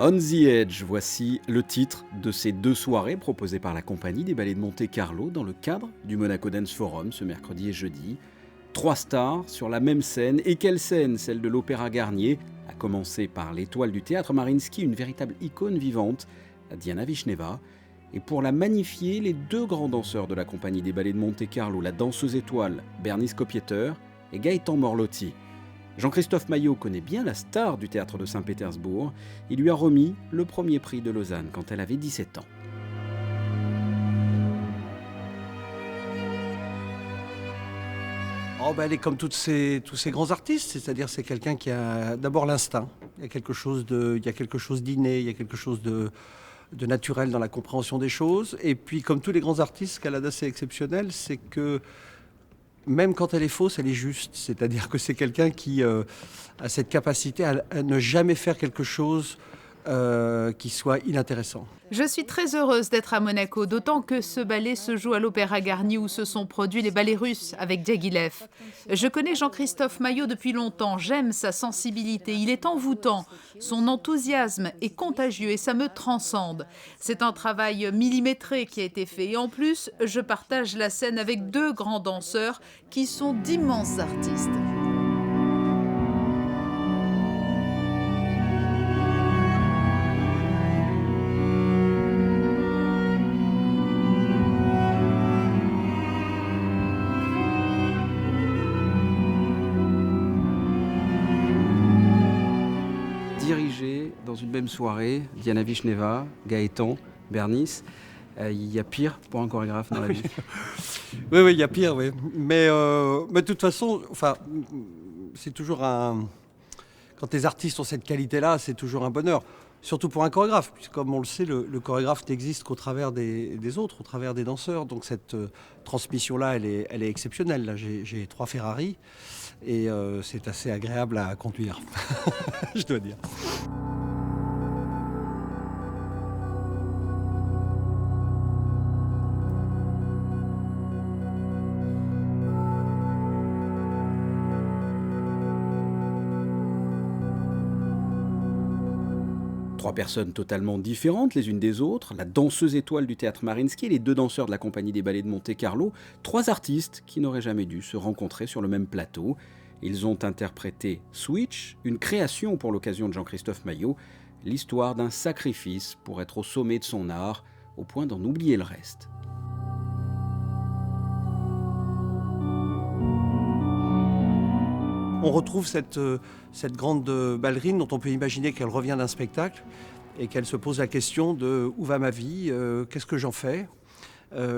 On the Edge, voici le titre de ces 2 soirées proposées par la compagnie des Ballets de Monte-Carlo dans le cadre du Monaco Dance Forum ce mercredi et jeudi. 3 stars sur la même scène, et quelle scène, celle de l'Opéra Garnier, à commencer par l'étoile du théâtre Mariinsky, une véritable icône vivante, Diana Vishneva. Et pour la magnifier, les 2 grands danseurs de la compagnie des Ballets de Monte-Carlo, la danseuse étoile Bernice Kopieter et Gaëtan Morlotti. Jean-Christophe Maillot connaît bien la star du théâtre de Saint-Pétersbourg. Il lui a remis le premier prix de Lausanne quand elle avait 17 ans. Elle est comme tous ces grands artistes, c'est-à-dire c'est quelqu'un qui a d'abord l'instinct. Il y a quelque chose d'inné, il y a quelque chose de naturel dans la compréhension des choses. Et puis comme tous les grands artistes, ce qu'elle a d'assez exceptionnel, c'est que même quand elle est fausse, elle est juste. C'est-à-dire que c'est quelqu'un qui a cette capacité à ne jamais faire quelque chose qui soit inintéressant. Je suis très heureuse d'être à Monaco, d'autant que ce ballet se joue à l'Opéra Garnier où se sont produits les ballets russes avec Diaghilev. Je connais Jean-Christophe Maillot depuis longtemps, j'aime sa sensibilité, il est envoûtant, son enthousiasme est contagieux et ça me transcende. C'est un travail millimétré qui a été fait et en plus, je partage la scène avec 2 grands danseurs qui sont d'immenses artistes. Dirigé dans une même soirée, Diana Vishneva, Gaëtan, Bernice. Il y a pire pour un chorégraphe dans la vie. Oui, il y a pire, oui. Mais de toute façon, c'est toujours un... Quand les artistes ont cette qualité-là, c'est toujours un bonheur. Surtout pour un chorégraphe, puisque comme on le sait, le chorégraphe n'existe qu'au travers des autres, au travers des danseurs. Donc cette transmission-là, elle est exceptionnelle. Là, j'ai 3 Ferrari et c'est assez agréable à conduire, je dois dire. Trois personnes totalement différentes les unes des autres, la danseuse étoile du théâtre Mariinsky et les 2 danseurs de la compagnie des ballets de Monte-Carlo, 3 artistes qui n'auraient jamais dû se rencontrer sur le même plateau. Ils ont interprété Switch, une création pour l'occasion de Jean-Christophe Maillot, l'histoire d'un sacrifice pour être au sommet de son art, au point d'en oublier le reste. On retrouve cette grande ballerine dont on peut imaginer qu'elle revient d'un spectacle et qu'elle se pose la question de où va ma vie, qu'est-ce que j'en fais,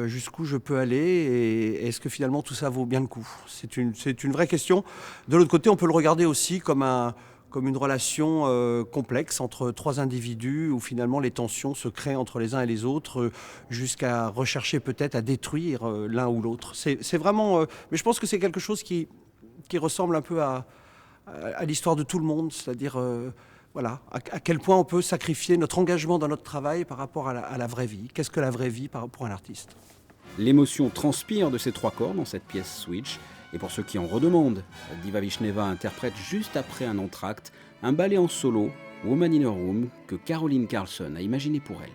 jusqu'où je peux aller et est-ce que finalement tout ça vaut bien le coup. C'est une vraie question. De l'autre côté, on peut le regarder aussi comme une relation complexe entre 3 individus où finalement les tensions se créent entre les uns et les autres jusqu'à rechercher peut-être à détruire l'un ou l'autre. C'est vraiment... mais je pense que c'est quelque chose qui ressemble un peu à l'histoire de tout le monde, c'est-à-dire à quel point on peut sacrifier notre engagement dans notre travail par rapport à la vraie vie. Qu'est-ce que la vraie vie pour un artiste ? L'émotion transpire de ces 3 corps dans cette pièce Switch, et pour ceux qui en redemandent, Diva Vishneva interprète juste après un entracte un ballet en solo, Woman in a Room, que Caroline Carlson a imaginé pour elle.